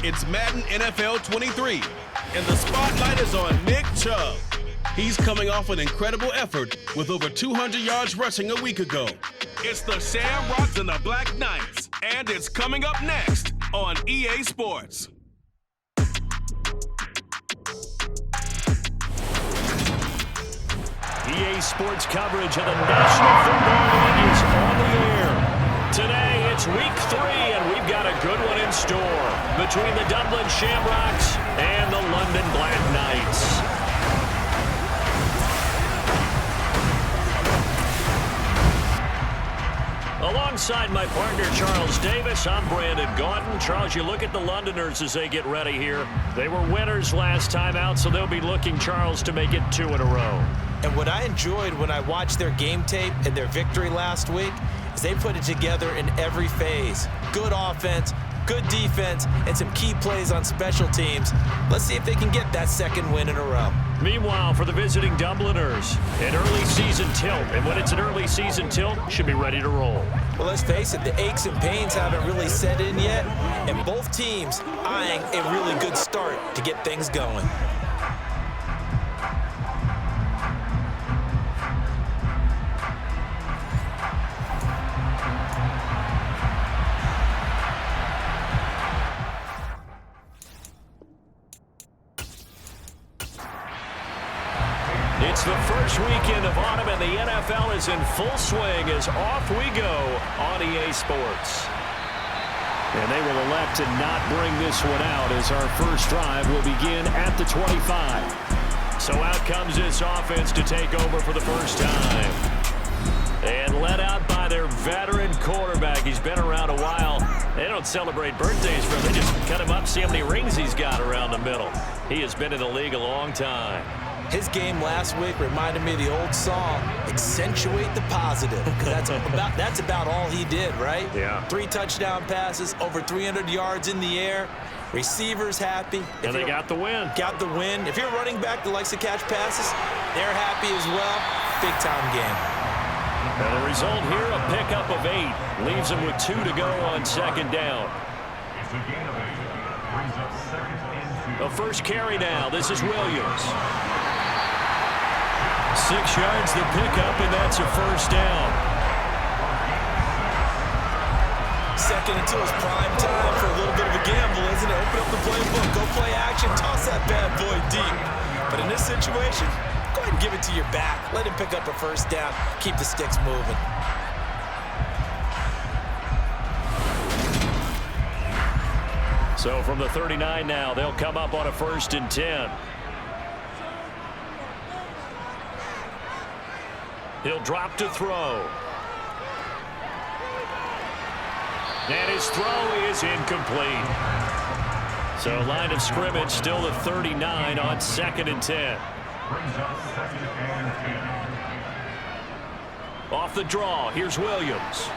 It's Madden NFL 23, and the spotlight is on Nick Chubb. He's coming off an incredible effort with over 200 yards rushing a week ago. It's the Shamrocks and the Black Knights, and it's coming up next on EA Sports. EA Sports coverage of the National Football League is on the air. Today, it's week 3, and we've got a good one in store between the Dublin Shamrocks and the London Black Knights. Alongside my partner, Charles Davis, I'm Brandon Gaudin. Charles, you look at the Londoners as they get ready here. They were winners last time out, so they'll be looking, Charles, to make it 2 in a row. And what I enjoyed when I watched their game tape and their victory last week is they put it together in every phase. Good offense, good defense, and some key plays on special teams. Let's see if they can get that second win in a row. Meanwhile, for the visiting Dubliners, an early season tilt. And when it's an early season tilt, should be ready to roll. Well, let's face it, the aches and pains haven't really set in yet, and both teams eyeing a really good start to get things going. It's the first weekend of autumn, and the NFL is in full swing as off we go on EA Sports. And they will elect to not bring this one out as our first drive will begin at the 25. So out comes this offense to take over for the first time. And led out by their veteran quarterback. He's been around a while. They don't celebrate birthdays for him. They just cut him up, see how many rings he's got around the middle. He has been in the league a long time. His game last week reminded me of the old song, Accentuate the Positive. That's about all he did, right? Yeah. 3 touchdown passes, over 300 yards in the air. Receivers happy. And they got the win. Got the win. If you're a running back that likes to catch passes, they're happy as well. Big-time game. And the result here, a pickup of 8. Leaves them with 2 to go on second down. The first carry now. This is Williams. 6 yards the pickup, and that's a first down. Second until it's prime time for a little bit of a gamble, isn't it? Open up the playbook, go play action, toss that bad boy deep. But in this situation, go ahead and give it to your back. Let him pick up a first down. Keep the sticks moving. So from the 39 now, they'll come up on a 1st and 10. He'll drop to throw. And his throw is incomplete. So line of scrimmage still the 39 on 2nd and 10. Off the draw, here's Williams.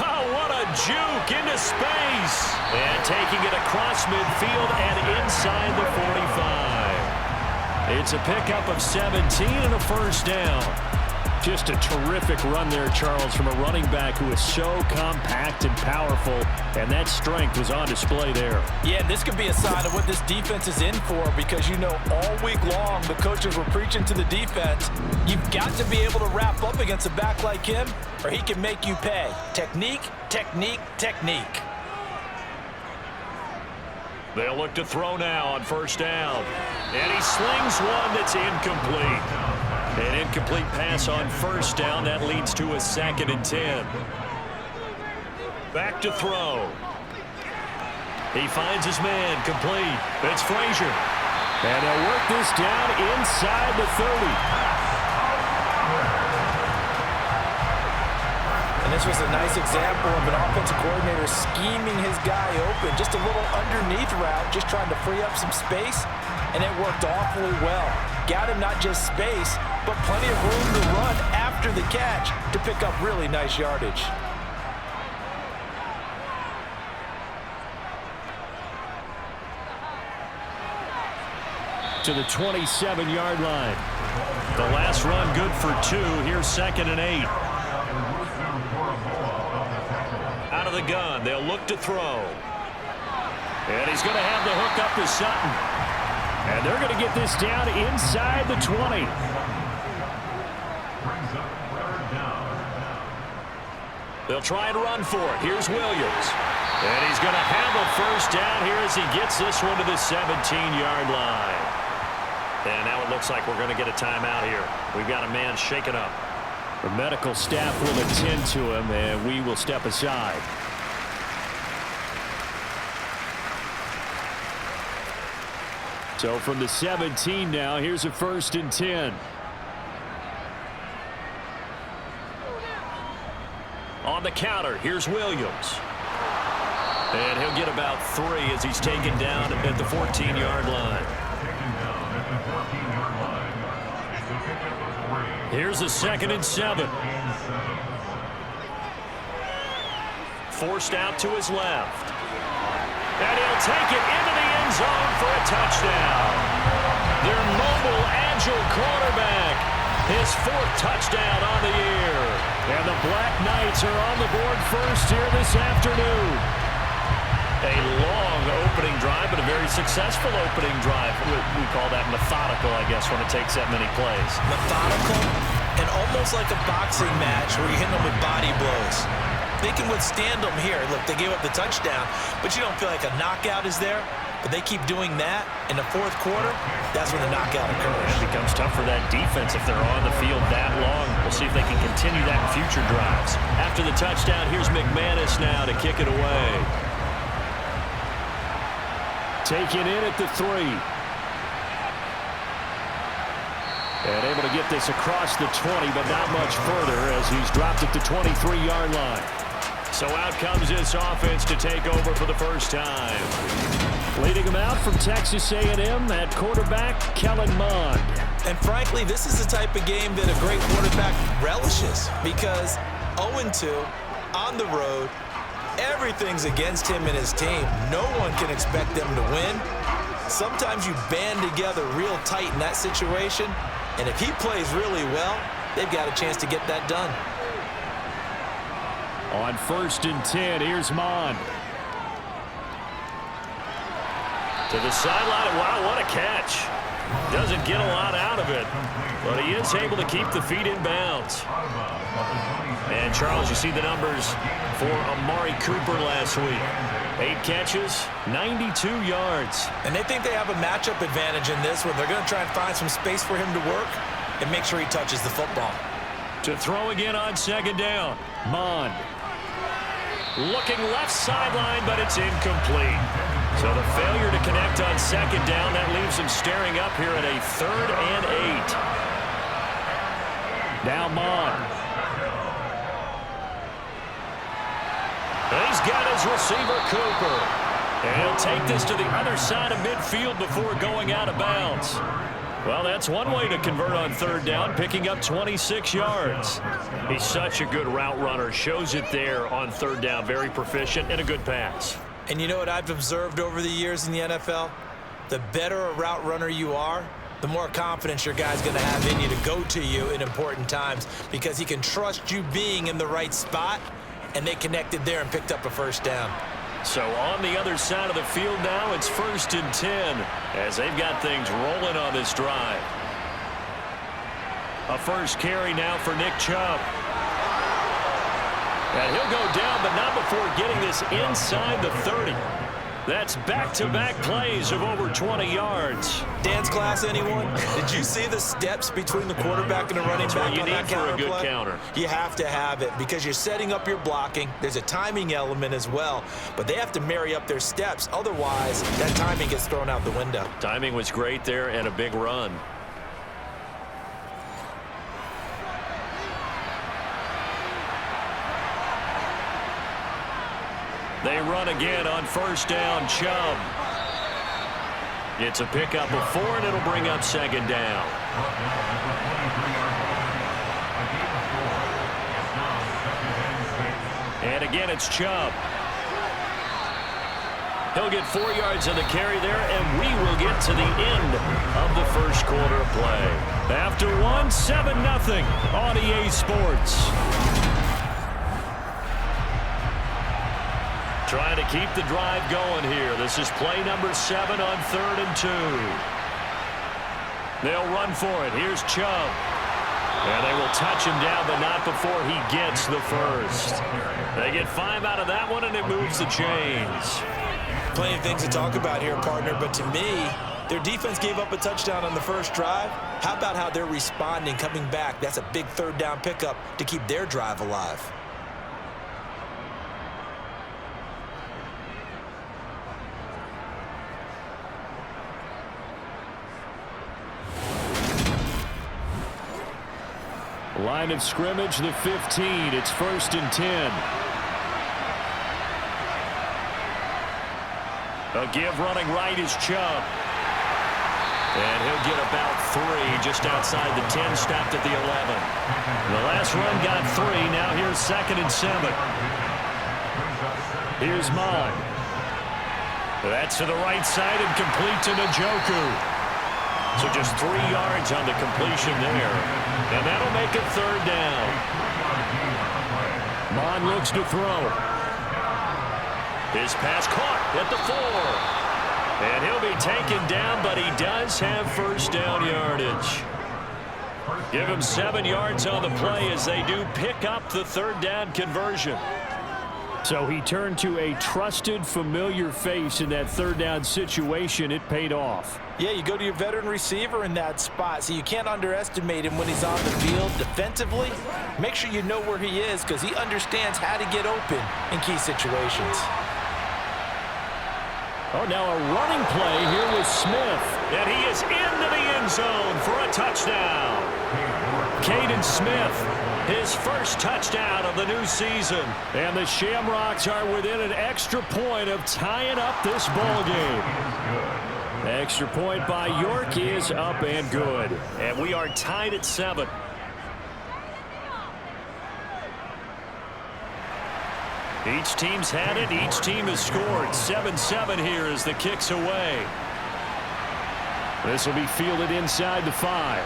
Oh, what a juke into space. And taking it across midfield and inside the 45. It's a pickup of 17 and a first down. Just a terrific run there, Charles, from a running back who is so compact and powerful, and that strength was on display there. Yeah, this could be a sign of what this defense is in for, because you know all week long the coaches were preaching to the defense, you've got to be able to wrap up against a back like him, or he can make you pay. Technique, technique, technique. They'll look to throw now on first down. And he slings one that's incomplete. An incomplete pass on first down. That leads to a 2nd and 10. Back to throw. He finds his man complete. It's Frazier. And they'll work this down inside the 30. And this was a nice example of an offensive coordinator scheming his guy open. Just a little underneath route, just trying to free up some space. And it worked awfully well. Got him not just space, but plenty of room to run after the catch to pick up really nice yardage. To the 27-yard line. The last run good for 2. Here's 2nd and 8. Out of the gun. They'll look to throw. And he's going to have the hook up to Sutton. And they're going to get this down inside the 20. They'll try and run for it. Here's Williams. And he's going to have a first down here as he gets this one to the 17-yard line. And now it looks like we're going to get a timeout here. We've got a man shaken up. The medical staff will attend to him, and we will step aside. So from the 17 now, here's a 1st and 10. On the counter, here's Williams. And he'll get about 3 as he's taken down at the 14-yard line. Here's a 2nd and 7. Forced out to his left. And he'll take it into the end zone for a touchdown. Their mobile, agile quarterback. His 4th touchdown on the year. And the Black Knights are on the board first here this afternoon. A long opening drive, but a very successful opening drive. We call that methodical, I guess, when it takes that many plays. Methodical and almost like a boxing match where you hit them with body blows. They can withstand them here. Look, they gave up the touchdown, but you don't feel like a knockout is there. But they keep doing that in the 4th quarter. That's when the knockout occurs. It becomes tough for that defense if they're on the field that long. We'll see if they can continue that in future drives. After the touchdown, here's McManus now to kick it away. Taken in at the 3. And able to get this across the 20, but not much further as he's dropped at the 23-yard line. So out comes this offense to take over for the first time. Leading them out from Texas A&M at quarterback, Kellen Mond. And frankly, this is the type of game that a great quarterback relishes because 0-2 on the road, everything's against him and his team. No one can expect them to win. Sometimes you band together real tight in that situation, and if he plays really well, they've got a chance to get that done. On 1st and 10, here's Mond. To the sideline. Wow, what a catch. Doesn't get a lot out of it, but he is able to keep the feet in bounds. And, Charles, you see the numbers for Amari Cooper last week. 8 catches, 92 yards. And they think they have a matchup advantage in this one. They're going to try and find some space for him to work and make sure he touches the football. To throw again on 2nd down, Mond. Looking left sideline, but it's incomplete. So the failure to connect on 2nd down, that leaves him staring up here at a 3rd and 8. Now Mond. He's got his receiver, Cooper. And he'll take this to the other side of midfield before going out of bounds. Well, that's one way to convert on 3rd down, picking up 26 yards. He's such a good route runner. Shows it there on 3rd down. Very proficient and a good pass. And you know what I've observed over the years in the NFL? The better a route runner you are, the more confidence your guy's going to have in you to go to you in important times because he can trust you being in the right spot, and they connected there and picked up a 1st down. So on the other side of the field now, it's 1st and 10 as they've got things rolling on this drive. A first carry now for Nick Chubb. And he'll go down, but not before getting this inside the 30. That's back-to-back plays of over 20 yards. Dance class, anyone? Did you see the steps between the quarterback and the running back on that counter play? You need for a good counter. You have to have it because you're setting up your blocking. There's a timing element as well, but they have to marry up their steps. Otherwise, that timing gets thrown out the window. Timing was great there and a big run. They run again on 1st down, Chubb. It's a pickup of 4, and it'll bring up 2nd down. And again, it's Chubb. He'll get 4 yards on the carry there, and we will get to the end of the first quarter of play. After 7-0 on EA Sports. Trying to keep the drive going here. This is play number 7 on 3rd and 2. They'll run for it. Here's Chubb. And they will touch him down, but not before he gets the first. They get 5 out of that one, and it moves the chains. Plenty of things to talk about here, partner, but to me, their defense gave up a touchdown on the first drive. How about how they're responding, coming back? That's a big 3rd down pickup to keep their drive alive. Line of scrimmage, the 15. It's 1st and 10. A give running right is Chubb. And he'll get about 3 just outside the 10, stopped at the 11. The last run got 3. Now here's 2nd and 7. Here's Mon. That's to the right side and complete to Njoku. So just 3 yards on the completion there. And that'll make it 3rd down. Mon looks to throw. His pass caught at the 4. And he'll be taken down, but he does have 1st down yardage. Give him 7 yards on the play as they do pick up the 3rd down conversion. So he turned to a trusted, familiar face in that 3rd down situation. It paid off. Yeah, you go to your veteran receiver in that spot, so you can't underestimate him when he's on the field defensively. Make sure you know where he is because he understands how to get open in key situations. Oh, now a running play here with Smith. And he is into the end zone for a touchdown. Caden Smith, his first touchdown of the new season. And the Shamrocks are within an extra point of tying up this ball game. Extra point by York is up and good. And we are tied at 7. Each team's had it. Each team has scored. 7-7 here as the kick's away. This will be fielded inside the 5.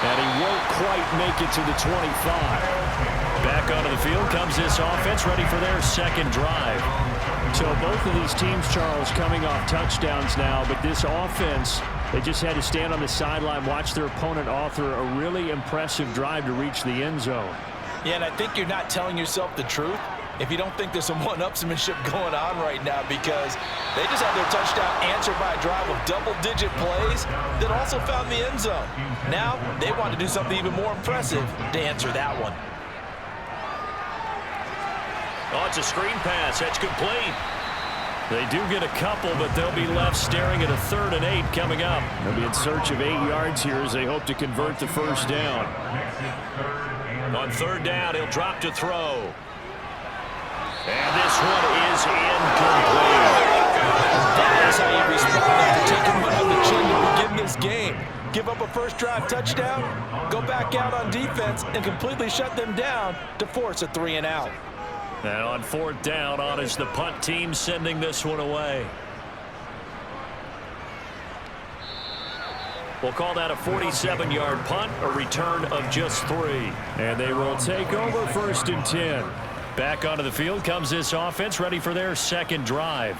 And he won't quite make it to the 25. Back onto the field comes this offense, ready for their 2nd drive. So both of these teams, Charles, coming off touchdowns now, but this offense, they just had to stand on the sideline, watch their opponent author a really impressive drive to reach the end zone. Yeah, and I think you're not telling yourself the truth if you don't think there's some one-upsmanship going on right now, because they just had their touchdown answered by a drive of double-digit plays that also found the end zone. Now they want to do something even more impressive to answer that one. Oh, it's a screen pass. That's complete. They do get a couple, but they'll be left staring at a 3rd and 8 coming up. They'll be in search of 8 yards here as they hope to convert the 1st down. On 3rd down, he'll drop to throw. And this one is incomplete. That is how you respond after taking one on the chin to begin this game. Give up a first drive touchdown, go back out on defense, and completely shut them down to force a 3 and out. And on 4th down, on is the punt team sending this one away. We'll call that a 47-yard punt, a return of just 3. And they will take over 1st and 10. Back onto the field comes this offense, ready for their 2nd drive.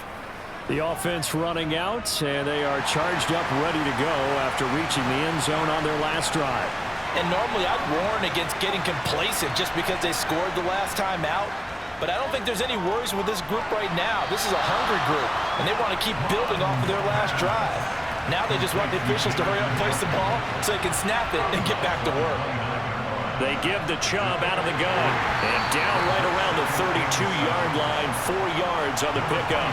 The offense running out, and they are charged up, ready to go after reaching the end zone on their last drive. And normally I'd warn against getting complacent just because they scored the last time out. But I don't think there's any worries with this group right now. This is a hungry group, and they want to keep building off of their last drive. Now they just want the officials to hurry up and place the ball so they can snap it and get back to work. They give the Chubb out of the gun. And down right around the 32-yard line, 4 yards on the pickup.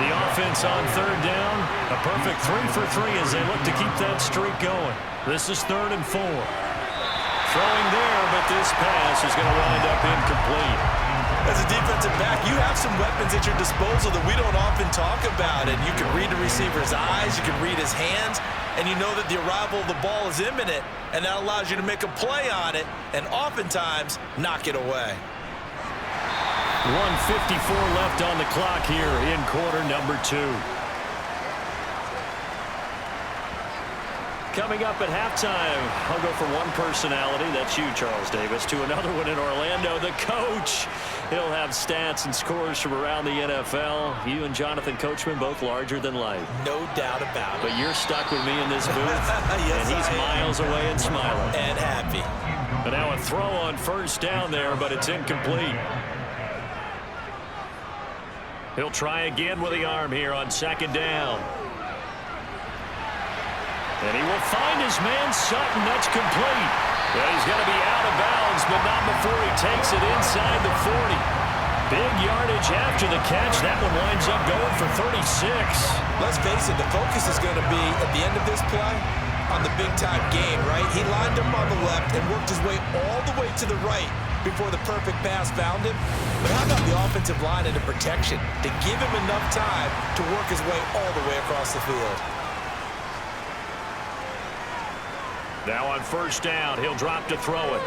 The offense on 3rd down, a perfect 3 for 3 as they look to keep that streak going. This is 3rd and 4. Throwing there, but this pass is going to wind up incomplete. As a defensive back, you have some weapons at your disposal that we don't often talk about. And you can read the receiver's eyes, you can read his hands, and you know that the arrival of the ball is imminent, and that allows you to make a play on it and oftentimes knock it away. 1:54 left on the clock here in quarter number 2. Coming up at halftime, I'll go from one personality, that's you, Charles Davis, to another one in Orlando, the coach. He'll have stats and scores from around the NFL. You and Jonathan Coachman both larger than life. No doubt about it. But you're stuck with me in this booth, yes, and he's miles away and smiling. And happy. And now a throw on first down there, but it's incomplete. He'll try again with the arm here on second down. And he will find his man Sutton. That's complete. Well, he's going to be out of bounds, but not before he takes it inside the 40. Big yardage after the catch. That one winds up going for 36. Let's face it, the focus is going to be, at the end of this play, on the big-time gain, right? He lined him on the left and worked his way all the way to the right before the perfect pass found him. But how about the offensive line and the protection to give him enough time to work his way all the way across the field? Now on first down, he'll drop to throw it.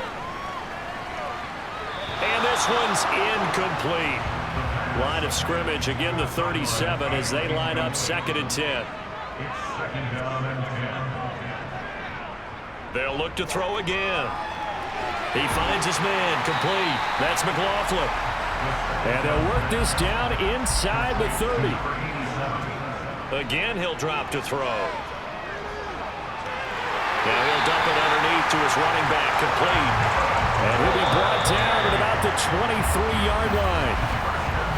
And this one's incomplete. Line of scrimmage, again the 37 as they line up 2nd and 10. They'll look to throw again. He finds his man, complete. That's McLaughlin. And they'll work this down inside the 30. Again, he'll drop to throw. Now he'll dump it underneath to his running back, complete. And he'll be brought down at about the 23-yard line.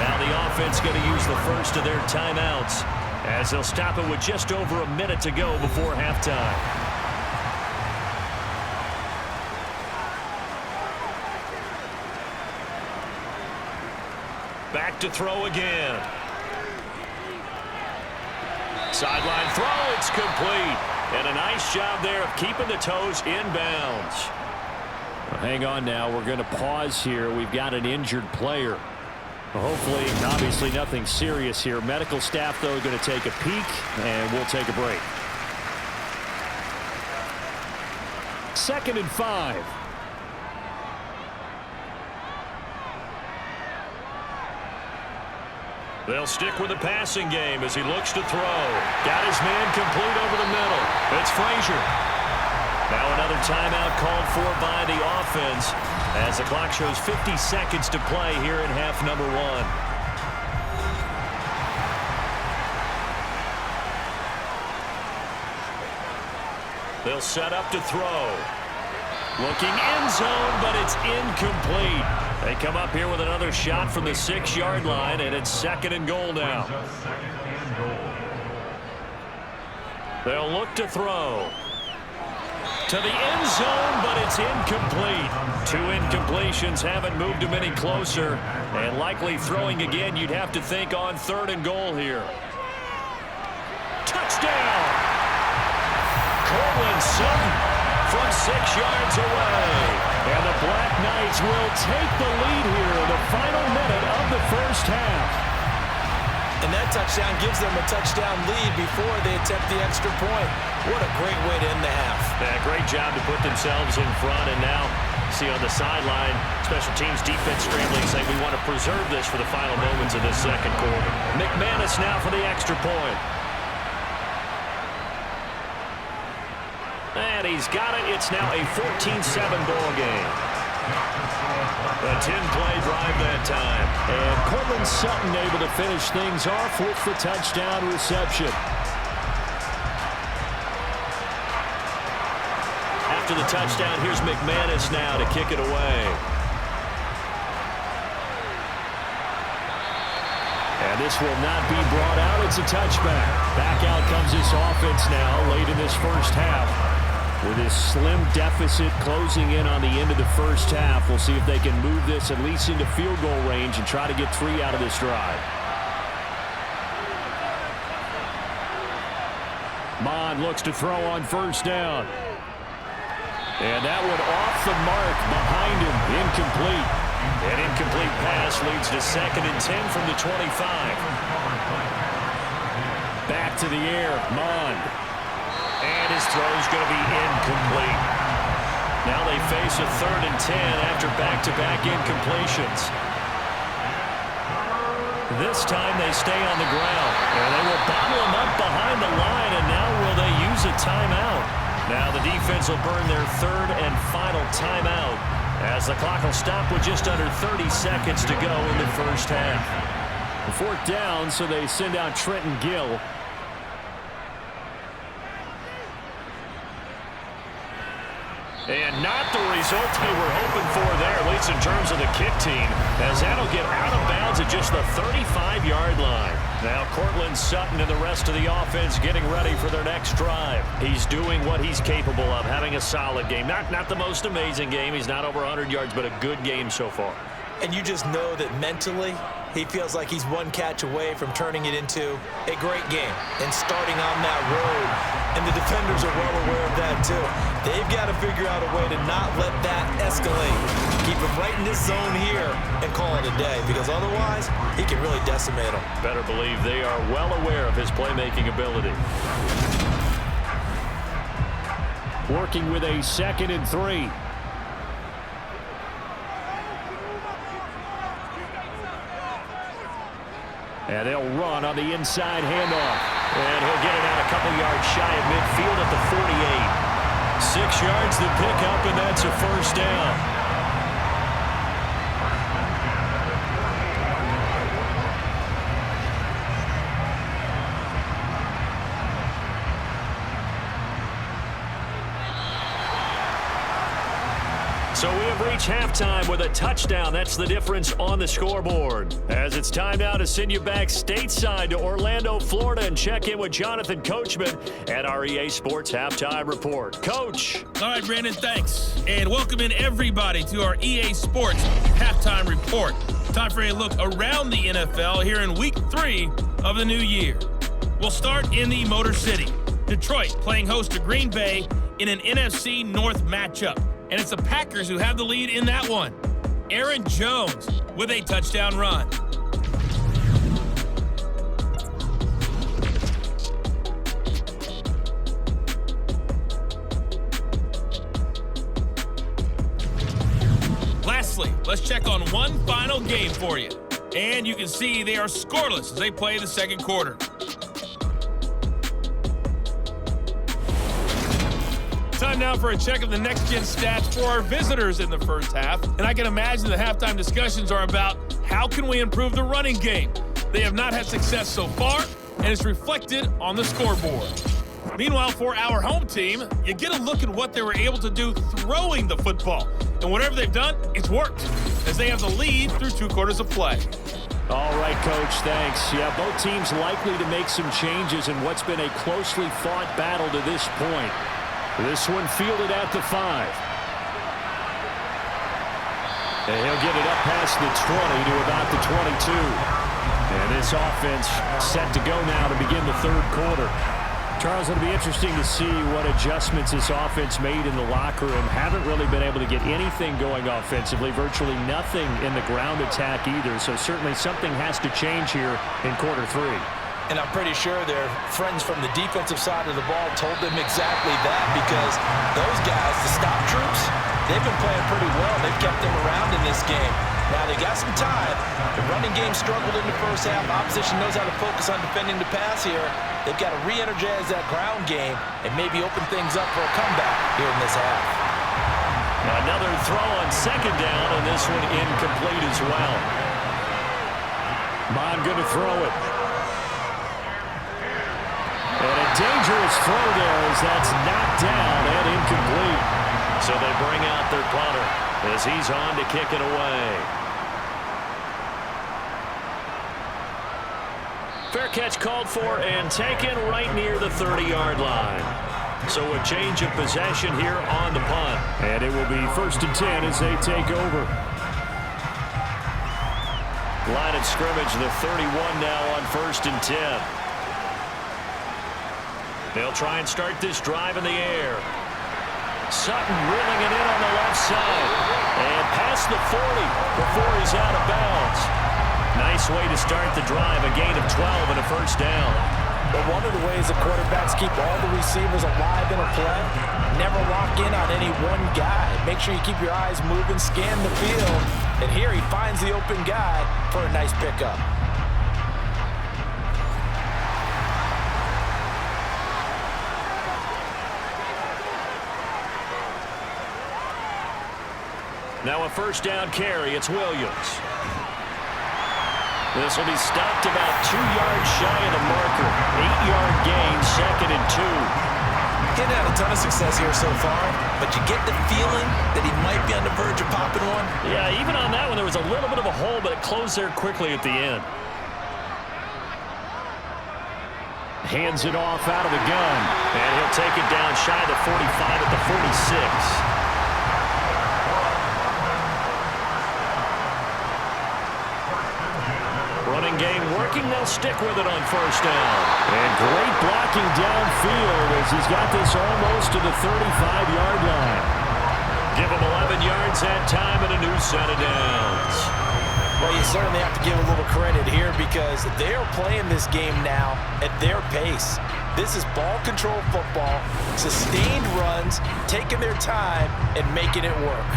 Now the offense going to use the first of their timeouts as they'll stop it with just over a minute to go before halftime. Back to throw again. Sideline throw, it's complete. And a nice job there of keeping the toes in bounds. Well, hang on now. We're going to pause here. We've got an injured player. Well, hopefully, obviously nothing serious here. Medical staff, though, going to take a peek, and we'll take a break. 2nd and 5. They'll stick with the passing game as he looks to throw. Got his man complete over the middle. It's Frazier. Now another timeout called for by the offense as the clock shows 50 seconds to play here in half number 1. They'll set up to throw. Looking end zone, but it's incomplete. They come up here with another shot from the 6-yard line, and it's 2nd and goal now. They'll look to throw. To the end zone, but it's incomplete. 2 incompletions haven't moved him any closer, and likely throwing again, you'd have to think on 3rd and goal here. Touchdown! Cortland Sutton from 6 yards away. And the Black Knights will take the lead here in the final minute of the first half. And that touchdown gives them a touchdown lead before they attempt the extra point. What a great way to end the half. Yeah, great job to put themselves in front. And now, see on the sideline, special teams defense scrambling, saying we want to preserve this for the final moments of this second quarter. McManus now for the extra point. And he's got it. It's now a 14-7 ball game. A 10-play drive that time. And Cortland Sutton able to finish things off with the touchdown reception. After the touchdown, here's McManus now to kick it away. And this will not be brought out. It's a touchback. Back out comes this offense now late in this first half. With this slim deficit closing in on the end of the first half, we'll see if they can move this at least into field goal range and try to get 3 out of this drive. Mond looks to throw on first down. And that one off the mark behind him. Incomplete. An incomplete pass leads to 2nd and 10 from the 25. Back to the air, Mond. And his throw's going to be incomplete. Now they face a 3rd and 10 after back-to-back incompletions. This time they stay on the ground. And they will bottle him up behind the line, and now will they use a timeout? Now the defense will burn their third and final timeout as the clock will stop with just under 30 seconds to go in the first half. Fourth down, so they send out Trenton Gill. And not the result they were hoping for there, at least in terms of the kick team, as that'll get out of bounds at just the 35-yard line. Now Cortland Sutton and the rest of the offense getting ready for their next drive. He's doing what he's capable of, having a solid game. Not the most amazing game. He's not over 100 yards, but a good game so far. And you just know that mentally, he feels like he's one catch away from turning it into a great game and starting on that road. And the defenders are well aware of that, too. They've got to figure out a way to not let that escalate. Keep him right in this zone here and call it a day, because otherwise, he can really decimate them. Better believe they are well aware of his playmaking ability. Working with a 2nd and 3. And they'll run on the inside handoff. And he'll get it out a couple yards shy of midfield at the 48. 6 yards to pick up, and that's a first down. So we have reached halftime with a touchdown. That's the difference on the scoreboard. As it's time now to send you back stateside to Orlando, Florida, and check in with Jonathan Coachman at our EA Sports Halftime Report. Coach. All right, Brandon, thanks. And welcome in everybody to our EA Sports Halftime Report. Time for a look around the NFL here in Week 3 of the new year. We'll start in the Motor City. Detroit playing host to Green Bay in an NFC North matchup. And it's the Packers who have the lead in that one. Aaron Jones with a touchdown run. Lastly, let's check on one final game for you. And you can see they are scoreless as they play the second quarter. Time now for a check of the next-gen stats for our visitors in the first half. And I can imagine the halftime discussions are about how can we improve the running game. They have not had success so far, and it's reflected on the scoreboard. Meanwhile, for our home team, you get a look at what they were able to do throwing the football. And whatever they've done, it's worked, as they have the lead through 2 quarters of play. All right, Coach, thanks. Yeah, both teams likely to make some changes in what's been a closely fought battle to this point. This one fielded at the 5. And he'll get it up past the 20 to about the 22. And this offense set to go now to begin the third quarter. Charles, it'll be interesting to see what adjustments this offense made in the locker room. Haven't really been able to get anything going offensively, virtually nothing in the ground attack either. So certainly something has to change here in quarter 3. And I'm pretty sure their friends from the defensive side of the ball told them exactly that, because those guys, the stop troops, they've been playing pretty well. They've kept them around in this game. Now, they got some time. The running game struggled in the first half. Opposition knows how to focus on defending the pass here. They've got to re-energize that ground game and maybe open things up for a comeback here in this half. Another throw on second down, and this one incomplete as well. Bond going to throw it. And a dangerous throw there as that's knocked down and incomplete. So they bring out their punter as he's on to kick it away. Fair catch called for and taken right near the 30-yard line. So a change of possession here on the punt. And it will be 1st and 10 as they take over. Line of scrimmage, the 31 now on 1st and 10. They'll try and start this drive in the air. Sutton reeling it in on the left side. And past the 40 before he's out of bounds. Nice way to start the drive. A gain of 12 and a first down. But one of the ways the quarterbacks keep all the receivers alive in a play, never lock in on any one guy. Make sure you keep your eyes moving, scan the field. And here he finds the open guy for a nice pickup. Now a first down carry. It's Williams. This will be stopped about 2 yards shy of the marker. 8-yard gain, 2nd and 2. He hadn't had a ton of success here so far, but you get the feeling that he might be on the verge of popping one. Yeah, even on that one, there was a little bit of a hole, but it closed there quickly at the end. Hands it off out of the gun. And he'll take it down shy of the 45 at the 46. Running game working. They'll stick with it on first down. And great blocking downfield as he's got this almost to the 35-yard line. Give him 11 yards that time and a new set of downs. Well, you certainly have to give a little credit here because they're playing this game now at their pace. This is ball control football, sustained runs, taking their time and making it work.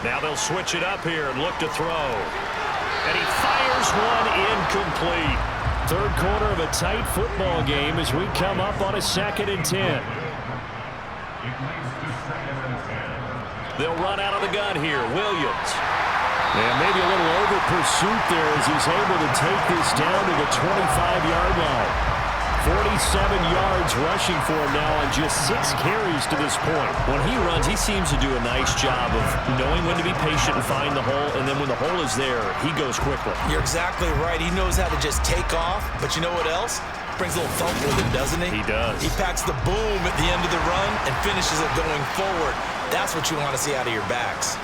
Now they'll switch it up here and look to throw. And he fires one incomplete. Third quarter of a tight football game as we come up on a 2nd and 10. They'll run out of the gun here. Williams. And maybe a little over pursuit there as he's able to take this down to the 25-yard line. 47 yards rushing for him now on just 6 carries to this point. When he runs, he seems to do a nice job of knowing when to be patient and find the hole, and then when the hole is there, he goes quickly. You're exactly right. He knows how to just take off, but you know what else? Brings a little thump with him, doesn't he? He does. He packs the boom at the end of the run and finishes it going forward. That's what you want to see out of your backs.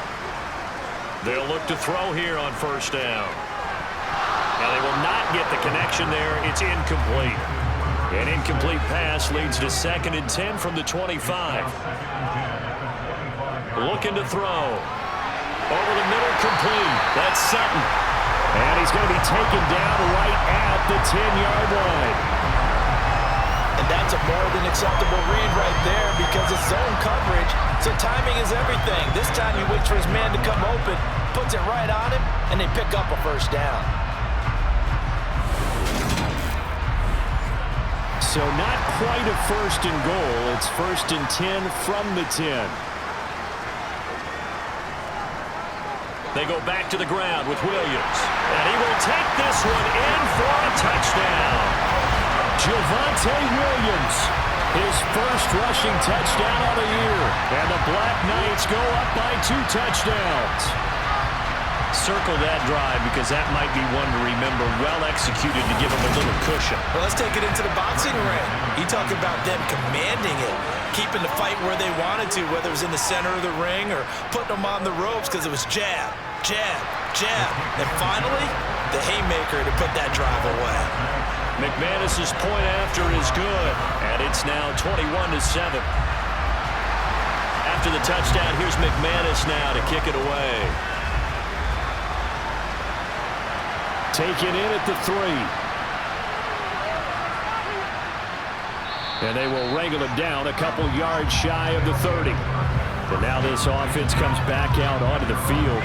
They'll look to throw here on first down. Now they will not get the connection there. It's incomplete. An incomplete pass leads to 2nd and 10 from the 25. Looking to throw. Over the middle, complete. That's Sutton. And he's going to be taken down right at the 10-yard line. And that's a more than acceptable read right there because it's zone coverage, so timing is everything. This time he waits for his man to come open, puts it right on him, and they pick up a first down. So not quite a 1st and goal. It's 1st and 10 from the 10. They go back to the ground with Williams. And he will take this one in for a touchdown. Javonte Williams, his first rushing touchdown of the year. And the Black Knights go up by 2 touchdowns. Circle that drive because that might be one to remember. Well executed to give him a little cushion. Well, let's take it into the boxing ring. You talk about them commanding it, keeping the fight where they wanted to, whether it was in the center of the ring or putting them on the ropes because it was jab, jab, jab. And finally, the haymaker to put that drive away. McManus's point after is good, and it's now 21-7. After the touchdown, here's McManus now to kick it away. Taken in at the 3. And they will wrangle him down a couple yards shy of the 30. And now this offense comes back out onto the field.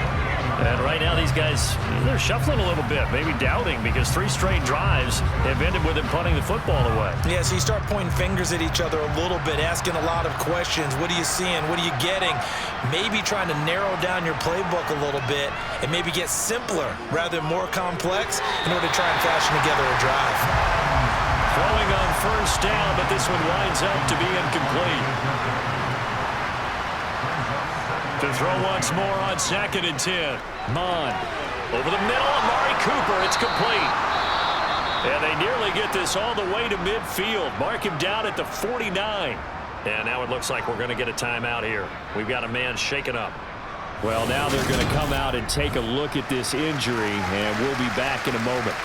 And right now these guys, they're shuffling a little bit, maybe doubting because 3 straight drives have ended with him punting the football away. Yeah, so you start pointing fingers at each other a little bit, asking a lot of questions. What are you seeing? What are you getting? Maybe trying to narrow down your playbook a little bit and maybe get simpler rather than more complex in order to try and fashion together a drive. Throwing on first down, but this one winds up to be incomplete. To throw once more on 2nd and 10. Mon. Over the middle, Amari Cooper. It's complete. And they nearly get this all the way to midfield. Mark him down at the 49. And now it looks like we're going to get a timeout here. We've got a man shaken up. Well, now they're going to come out and take a look at this injury, and we'll be back in a moment.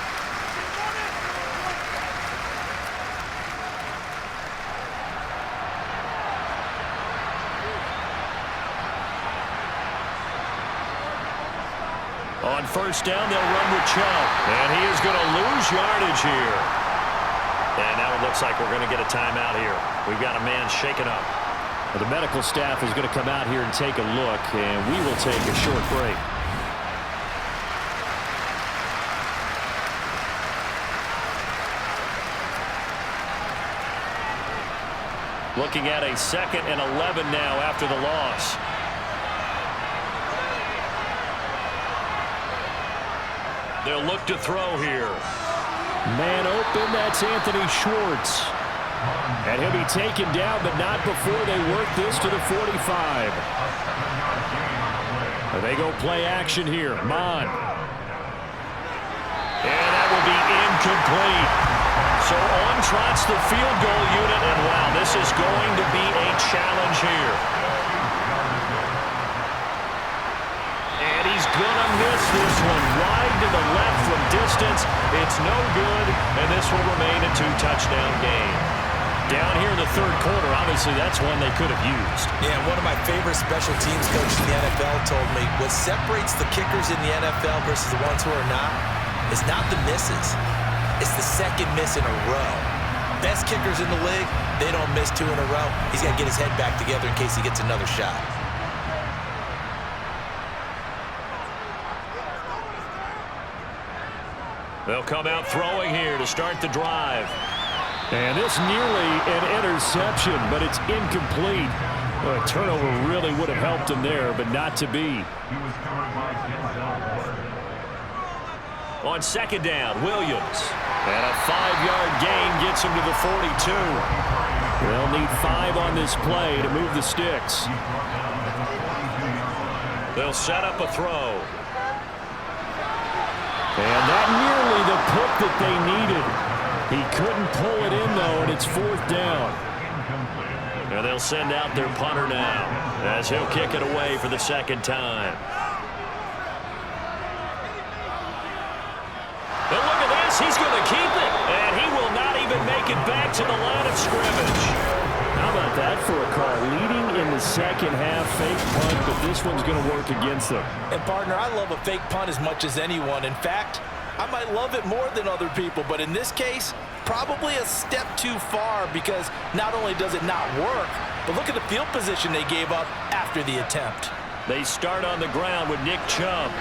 On first down, they'll run with Chubb. And he is going to lose yardage here. And now it looks like we're going to get a timeout here. We've got a man shaken up. Well, the medical staff is going to come out here and take a look, and we will take a short break. Looking at a 2nd and 11 now after the loss. They'll look to throw here. Man open, that's Anthony Schwartz. And he'll be taken down, but not before they work this to the 45. They go play action here. Mon. And that will be incomplete. So on trots the field goal unit, and wow, this is going to be a challenge here. And he's going to miss this one. Wide to the left from distance. It's no good, and this will remain a 2-touchdown game. Down here in the 3rd quarter, obviously that's one they could have used. Yeah, one of my favorite special teams coaches in the NFL told me what separates the kickers in the NFL versus the ones who are not is not the misses. It's the 2nd miss in a row. Best kickers in the league, they don't miss 2 in a row. He's got to get his head back together in case he gets another shot. They'll come out throwing here to start the drive. And this nearly an interception, but it's incomplete. A turnover really would have helped him there, but not to be. On 2nd down, Williams. And a 5-yard gain gets him to the 42. They'll need 5 on this play to move the sticks. They'll set up a throw. And that nearly the pick that they needed. He couldn't pull it in, though, and it's 4th down. And they'll send out their punter now as he'll kick it away for the 2nd time. And look at this. He's going to keep it, and he will not even make it back to the line of scrimmage. How about that for a call? Leading in the 2nd half, fake punt, but this one's going to work against them. And, partner, I love a fake punt as much as anyone. In fact, I might love it more than other people, but in this case, probably a step too far because not only does it not work, but look at the field position they gave up after the attempt. They start on the ground with Nick Chubb.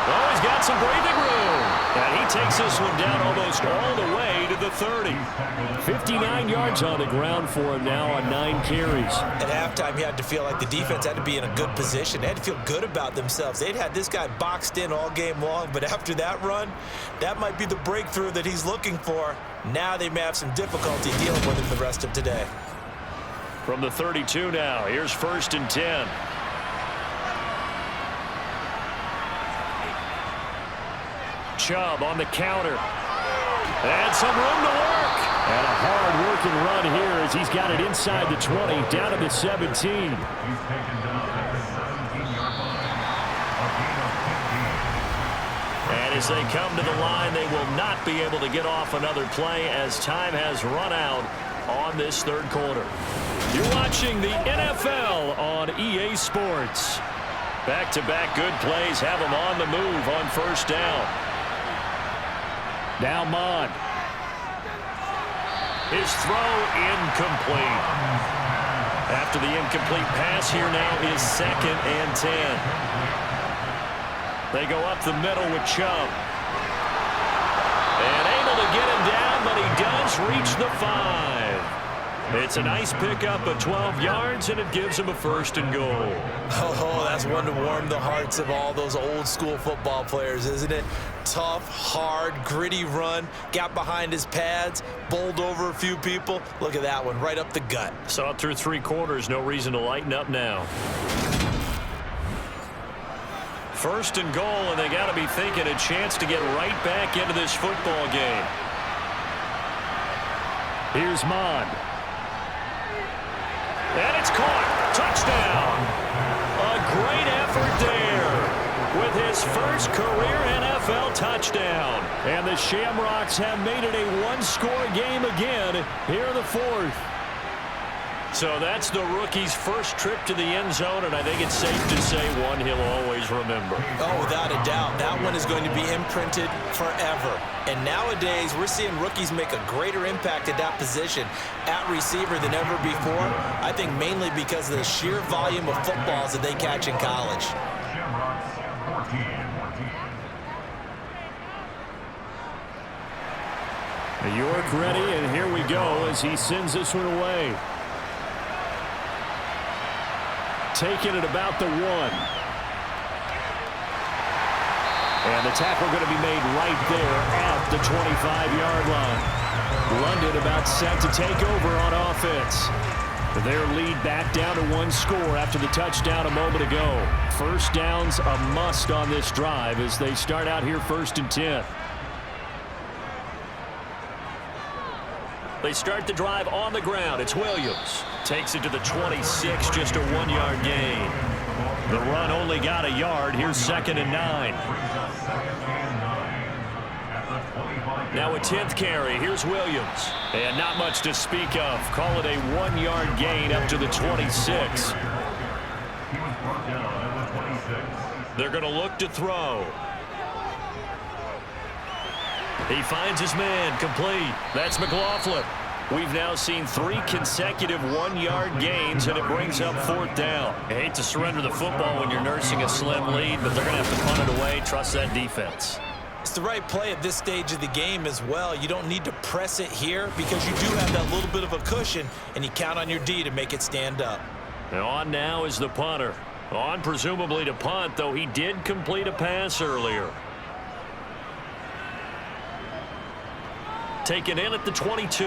Oh, he's got some breathing room. And he takes this one down almost all the way to the 30. 59 yards on the ground for him now on 9 carries. At halftime, you had to feel like the defense had to be in a good position. They had to feel good about themselves. They'd had this guy boxed in all game long, but after that run, that might be the breakthrough that he's looking for. Now they may have some difficulty dealing with him the rest of today. From the 32 now, here's 1st and 10. Chubb on the counter. And some room to work. And a hard-working run here as he's got it inside the 20, down to the 17. And as they come to the line, they will not be able to get off another play as time has run out on this 3rd quarter. You're watching the NFL on EA Sports. Back-to-back good plays have them on the move on 1st down. Now Mon. His throw incomplete. After the incomplete pass here now is 2nd and 10. They go up the middle with Chubb. And able to get him down, but he does reach the 5. It's a nice pickup of 12 yards, and it gives him a 1st and goal. Oh, that's one to warm the hearts of all those old-school football players, isn't it? Tough, hard, gritty run, got behind his pads, bowled over a few people. Look at that one, right up the gut. Saw it through 3 quarters, no reason to lighten up now. 1st and goal, and they got to be thinking a chance to get right back into this football game. Here's Mon. And it's caught. Touchdown. A great effort there with his first career NFL touchdown. And the Shamrocks have made it a 1-score game again here in the 4th. So that's the rookie's first trip to the end zone, and I think it's safe to say one he'll always remember. Oh, without a doubt. That one is going to be imprinted forever. And nowadays, we're seeing rookies make a greater impact at that position at receiver than ever before. I think mainly because of the sheer volume of footballs that they catch in college. York ready, and here we go as he sends this one away. Taking it about the 1. And the tackle going to be made right there at the 25-yard line. London about set to take over on offense. Their lead back down to 1 score after the touchdown a moment ago. First down's a must on this drive as they start out here 1st and 10. They start the drive on the ground. It's Williams. Takes it to the 26, just a 1-yard gain. The run only got a yard. Here's 2nd and 9. Now a 10th carry. Here's Williams. And not much to speak of. Call it a 1-yard gain up to the 26. They're going to look to throw. He finds his man, complete. That's McLaughlin. We've now seen 3 consecutive 1-yard gains, and it brings up 4th down. I hate to surrender the football when you're nursing a slim lead, but they're going to have to punt it away. Trust that defense. It's the right play at this stage of the game as well. You don't need to press it here because you do have that little bit of a cushion, and you count on your D to make it stand up. And on now is the punter. On presumably to punt, though he did complete a pass earlier. Taken in at the 22.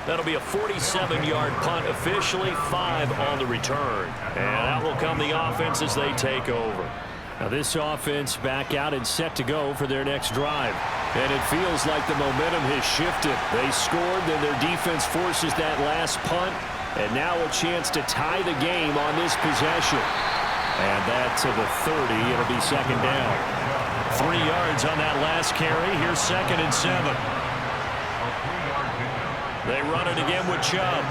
That'll be a 47-yard punt, officially 5 on the return. And out will come the offense as they take over. Now this offense back out and set to go for their next drive. And it feels like the momentum has shifted. They scored, then their defense forces that last punt. And now a chance to tie the game on this possession. And that to the 30. It'll be 2nd down. 3 yards on that last carry. Here's 2nd and 7. They run it again with Chubb.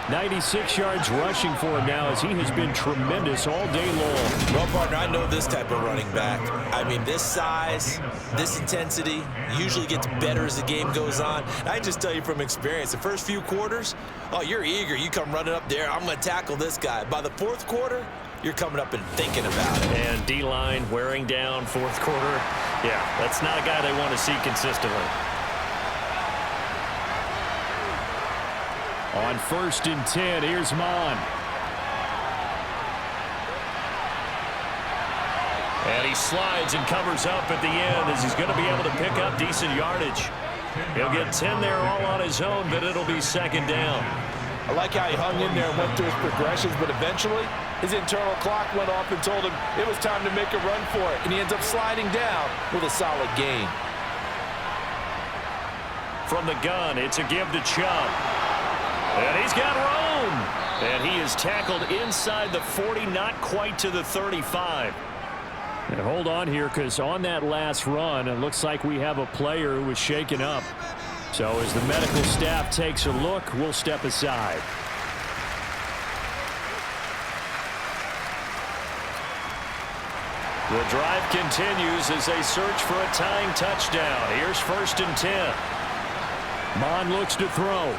96 yards rushing for him now as he has been tremendous all day long. Well, partner, I know this type of running back. I mean, this size, this intensity usually gets better as the game goes on. I just tell you from experience, the first few quarters, oh, you're eager. You come running up there, I'm going to tackle this guy. By the 4th quarter, you're coming up and thinking about it. And D-line wearing down 4th quarter. Yeah, that's not a guy they want to see consistently. On 1st and 10, here's Mon. And he slides and covers up at the end as he's going to be able to pick up decent yardage. He'll get 10 there all on his own, but it'll be 2nd down. I like how he hung in there and went through his progressions, but eventually his internal clock went off and told him it was time to make a run for it, and he ends up sliding down with a solid gain. From the gun, it's a give to Chubb. And he's got room. And he is tackled inside the 40, not quite to the 35. And hold on here, because on that last run, it looks like we have a player who was shaken up. So as the medical staff takes a look, we'll step aside. The drive continues as they search for a tying touchdown. Here's 1st and 10. Mon looks to throw.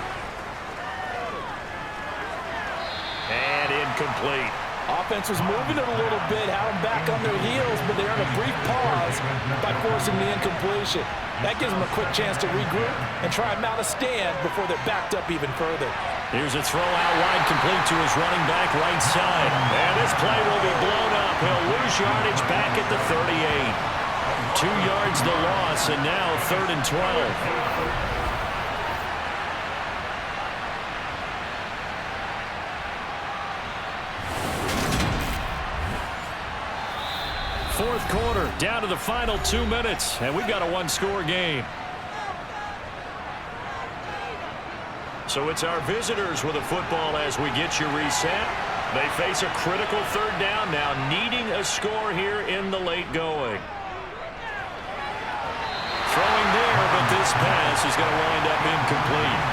And incomplete. Offense was moving it a little bit, had them back on their heels, but they're in a brief pause by forcing the incompletion. That gives them a quick chance to regroup and try and mount a stand before they're backed up even further. Here's a throw out wide, complete to his running back right side. And this play will be blown up. He'll lose yardage back at the 38. 2 yards the loss, and now 3rd and 12. Fourth quarter, down to the final 2 minutes, and we've got a 1-score game. So it's our visitors with a football as we get you reset. They face a critical 3rd down now, needing a score here in the late going. Throwing there, but this pass is going to wind up incomplete.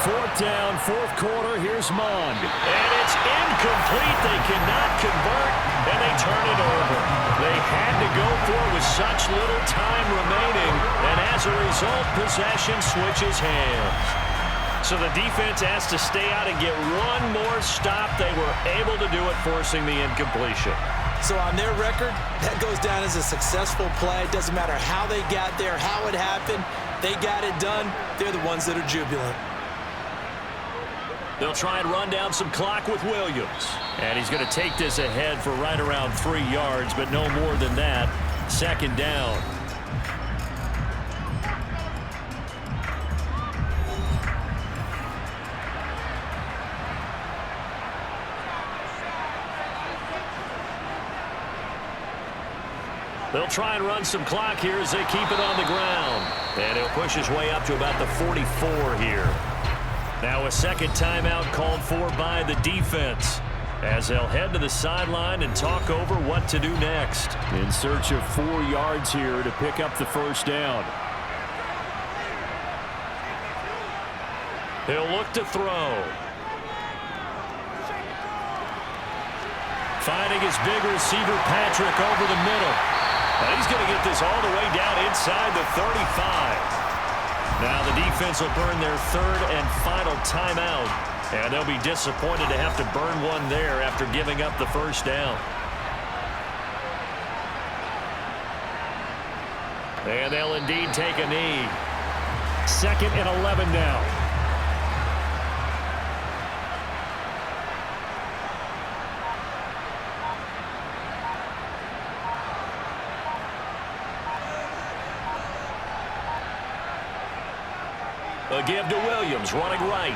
4th down, 4th quarter. Here's Mon. And it's incomplete. They cannot convert, and they turn it over. They had to go for it with such little time remaining, and as a result, possession switches hands. So the defense has to stay out and get one more stop. They were able to do it, forcing the incompletion. So on their record, that goes down as a successful play. It doesn't matter how they got there, how it happened. They got it done. They're the ones that are jubilant. They'll try and run down some clock with Williams. And he's going to take this ahead for right around 3 yards, but no more than that. Second down. They'll try and run some clock here as they keep it on the ground. And he'll push his way up to about the 44 here. Now a second timeout called for by the defense as they'll head to the sideline and talk over what to do next. In search of 4 yards here to pick up the first down. He'll look to throw. Finding his big receiver Patrick over the middle. And he's going to get this all the way down inside the 35. Now the defense will burn their third and final timeout. And they'll be disappointed to have to burn one there after giving up the first down. And they'll indeed take a knee. 2nd and 11 now. A give to Williams, running right.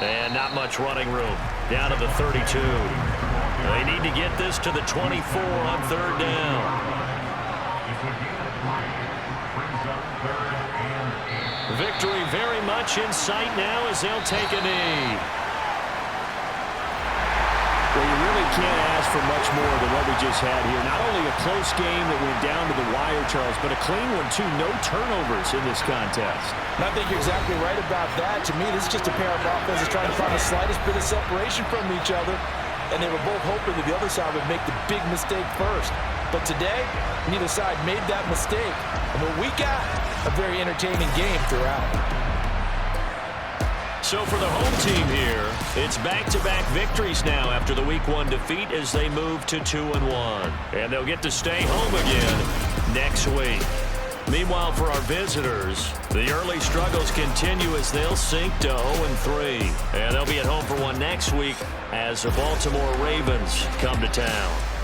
And not much running room. Down to the 32. They need to get this to the 24 on third down. Victory very much in sight now as they'll take a knee. Well, you really can't ask for much more than what we just had here. Not only a close game that went down to the wire, Charles, but a clean one, too. No turnovers in this contest. And I think you're exactly right about that. To me, this is just a pair of offenses trying to find the slightest bit of separation from each other. And they were both hoping that the other side would make the big mistake first. But today, neither side made that mistake. And what we got, a very entertaining game throughout. So for the home team here, it's back-to-back victories now after the Week 1 defeat as they move to 2-1. And they'll get to stay home again next week. Meanwhile, for our visitors, the early struggles continue as they'll sink to 0-3. And they'll be at home for one next week as the Baltimore Ravens come to town.